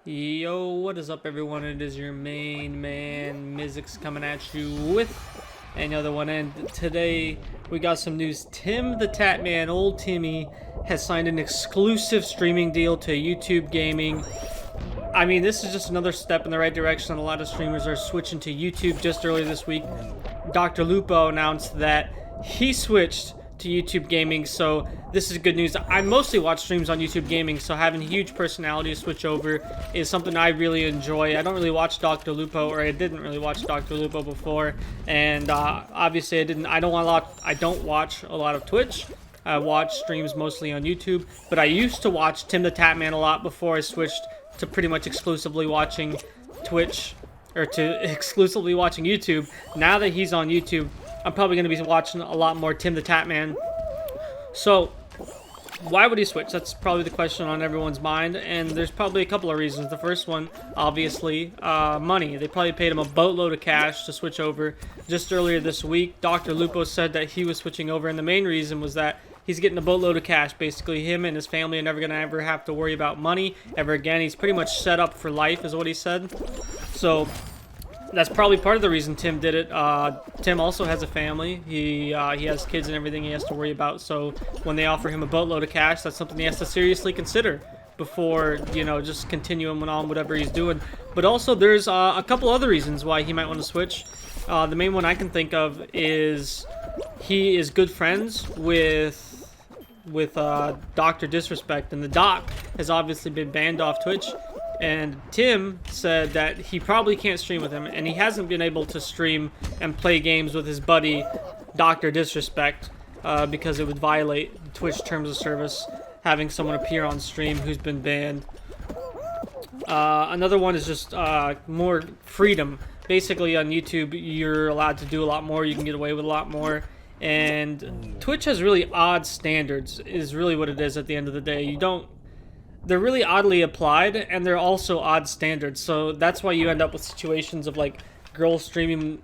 Yo, what is up, everyone? It is your main man, Mizix, coming at you with another one. And today we got some news. TimTheTatMan, old Timmy, has signed an exclusive streaming deal to YouTube Gaming. I mean, this is just another step in the right direction. A lot of streamers are switching to YouTube. Just earlier this week, DrLupo announced that he switched to YouTube Gaming, so this is good news. I mostly watch streams on YouTube Gaming, so having a huge personality to switch over is something I really enjoy. I don't really watch DrLupo, or I didn't really watch DrLupo before, and obviously I don't watch a lot of Twitch. I watch streams mostly on YouTube, but I used to watch TimTheTatMan a lot before I switched to pretty much exclusively watching Twitch, or to exclusively watching YouTube. Now that he's on YouTube, I'm probably going to be watching a lot more TimTheTatMan. So, why would he switch? That's probably the question on everyone's mind, and there's probably a couple of reasons. The first one, obviously, money. They probably paid him a boatload of cash to switch over. Just earlier this week, DrLupo said that he was switching over, and the main reason was that he's getting a boatload of cash. Basically, him and his family are never going to ever have to worry about money ever again. He's pretty much set up for life, is what he said. So that's probably part of the reason Tim did it. Tim also has a family. He has kids and everything he has to worry about. So when they offer him a boatload of cash, that's something he has to seriously consider before, just continuing on whatever he's doing. But also there's a couple other reasons why he might want to switch. The main one I can think of is he is good friends with Dr. Disrespect, and the Doc has obviously been banned off Twitch. And Tim said that he probably can't stream with him, and he hasn't been able to stream and play games with his buddy, Dr. Disrespect, because it would violate Twitch terms of service, having someone appear on stream who's been banned. Another one is just more freedom. Basically, on YouTube, you're allowed to do a lot more. You can get away with a lot more. And Twitch has really odd standards, is really what it is at the end of the day. They're really oddly applied, and they're also odd standards. So that's why you end up with situations of like girls streaming,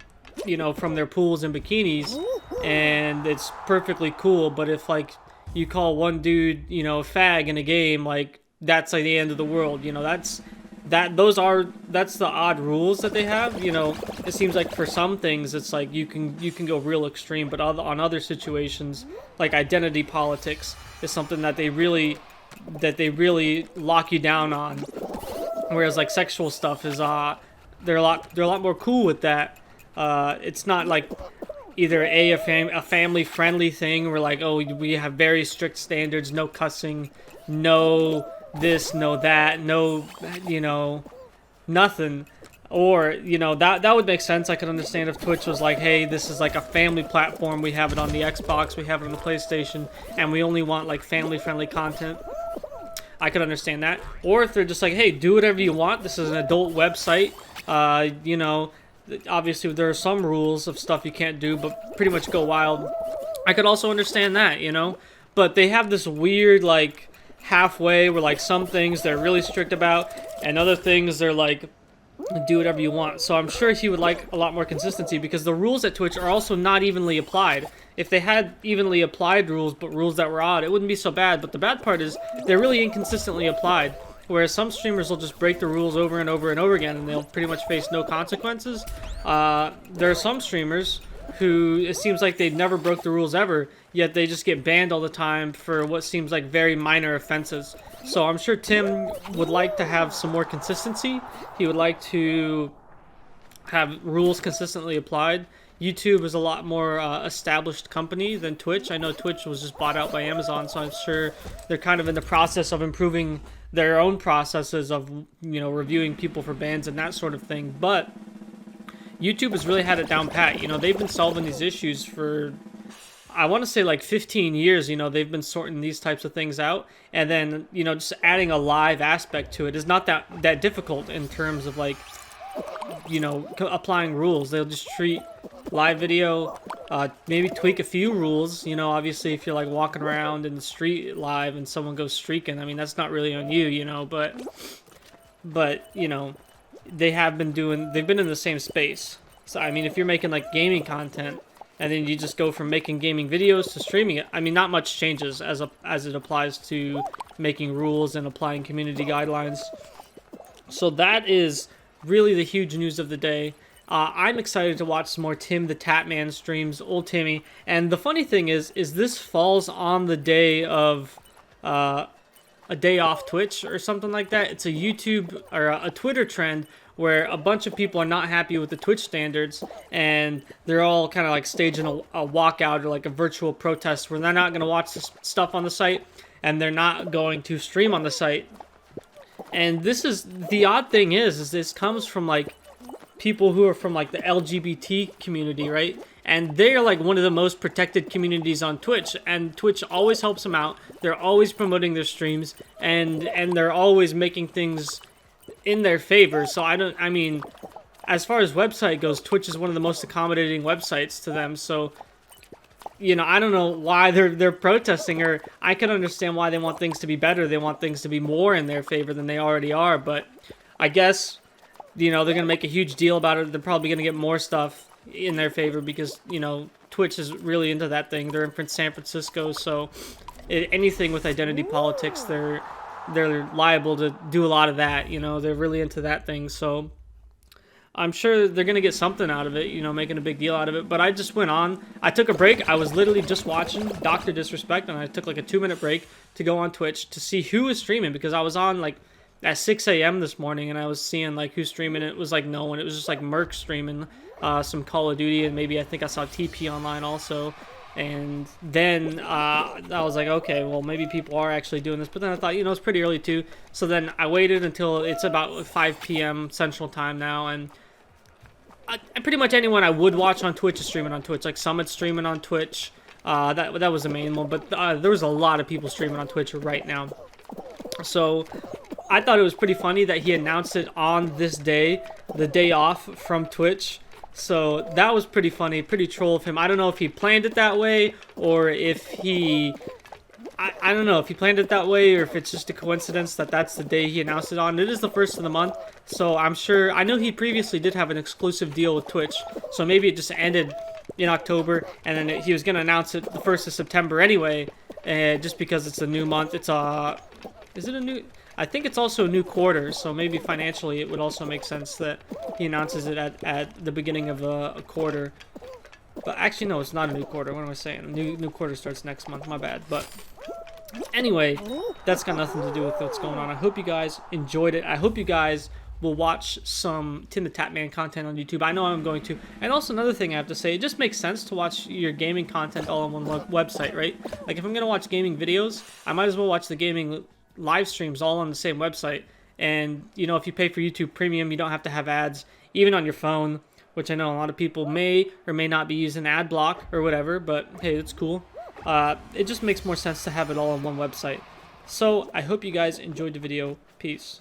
from their pools in bikinis, and it's perfectly cool. But if like you call one dude, fag in a game, like that's like the end of the world. That's the odd rules that they have. It seems like for some things it's like you can go real extreme, but on other situations, like identity politics is something that they really lock you down on, whereas like sexual stuff is they're a lot more cool with that. It's not like either a family friendly thing where like, oh, we have very strict standards, no cussing, no this, no that, no nothing. Or that would make sense. I could understand if Twitch was like, hey, this is like a family platform, we have it on the Xbox, we have it on the PlayStation, and we only want like family friendly content. I could understand that. Or if they're just like, hey, do whatever you want, this is an adult website, obviously there are some rules of stuff you can't do, but pretty much go wild. I could also understand that, but they have this weird like halfway where like some things they're really strict about, and other things they're like, do whatever you want. So I'm sure he would like a lot more consistency, because the rules at Twitch are also not evenly applied. If they had evenly applied rules, but rules that were odd, it wouldn't be so bad. But the bad part is they're really inconsistently applied, whereas some streamers will just break the rules over and over and over again, and they'll pretty much face no consequences. There are some streamers who it seems like they never broke the rules ever, yet they just get banned all the time for what seems like very minor offenses. So I'm sure Tim would like to have some more consistency. He would like to have rules consistently applied. YouTube is a lot more established company than Twitch. I know Twitch was just bought out by Amazon, so I'm sure they're kind of in the process of improving their own processes of, reviewing people for bans and that sort of thing. But YouTube has really had it down pat. They've been solving these issues for, I want to say like 15 years. They've been sorting these types of things out, and then just adding a live aspect to it is not that difficult in terms of like applying rules. They'll just treat live video, maybe tweak a few rules. Obviously if you're like walking around in the street live and someone goes streaking, I mean that's not really on you, but they've been in the same space. So I mean, if you're making like gaming content and then you just go from making gaming videos to streaming it, I mean not much changes as it applies to making rules and applying community guidelines. So that is really the huge news of the day. I'm excited to watch some more TimTheTatMan streams, old Timmy. And the funny thing is this falls on the day of a day off Twitch or something like that. It's a YouTube or a Twitter trend where a bunch of people are not happy with the Twitch standards, and they're all kind of like staging a walkout or like a virtual protest where they're not going to watch this stuff on the site and they're not going to stream on the site. And this is the odd thing is this comes from like people who are from like the LGBT community, right? And they are like one of the most protected communities on Twitch, and Twitch always helps them out. They're always promoting their streams, and they're always making things in their favor. So I mean, as far as website goes, Twitch is one of the most accommodating websites to them. So, you know, I don't know why they're protesting, or I can understand why they want things to be better. They want things to be more in their favor than they already are. But I guess, you know, they're going to make a huge deal about it. They're probably going to get more stuff in their favor because, you know, Twitch is really into that thing. They're in San Francisco, so anything with identity politics, they're liable to do a lot of that. You know, they're really into that thing. So I'm sure they're going to get something out of it, you know, making a big deal out of it. But I just went on. I took a break. I was literally just watching Dr. Disrespect, and I took like a 2-minute break to go on Twitch to see who was streaming, because I was on like at 6 a.m. this morning, and I was seeing like who's streaming. It was like no one. It was just like Merc streaming some Call of Duty, and maybe I think I saw TP online also. And then I was like, okay, well, maybe people are actually doing this. But then I thought, you know, it's pretty early too. So then I waited until it's about 5 p.m. Central Time now, and pretty much anyone I would watch on Twitch is streaming on Twitch. Like Summit streaming on Twitch. That was the main one, but there was a lot of people streaming on Twitch right now. So I thought it was pretty funny that he announced it on this day, the day off from Twitch. So that was pretty funny, pretty troll of him. I don't know if he planned it that way, or if he... I don't know if he planned it that way, or if it's just a coincidence that that's the day he announced it on. It is the 1st of the month, so I'm sure... I know he previously did have an exclusive deal with Twitch, so maybe it just ended in October, and then he was going to announce it the 1st of September anyway, just because it's a new month. It's a... Is it a new... I think it's also a new quarter, so maybe financially it would also make sense that he announces it at the beginning of a quarter. But actually, no, it's not a new quarter. What am I saying? New quarter starts next month. My bad. But anyway, that's got nothing to do with what's going on. I hope you guys enjoyed it. I hope you guys will watch some TimTheTatMan content on YouTube. I know I'm going to. And also another thing I have to say, it just makes sense to watch your gaming content all on one website, right? Like if I'm going to watch gaming videos, I might as well watch the gaming live streams all on the same website. And, you know, if you pay for YouTube Premium, you don't have to have ads, even on your phone, which I know a lot of people may or may not be using ad block or whatever, but hey, it's cool. It just makes more sense to have it all on one website. So I hope you guys enjoyed the video. Peace.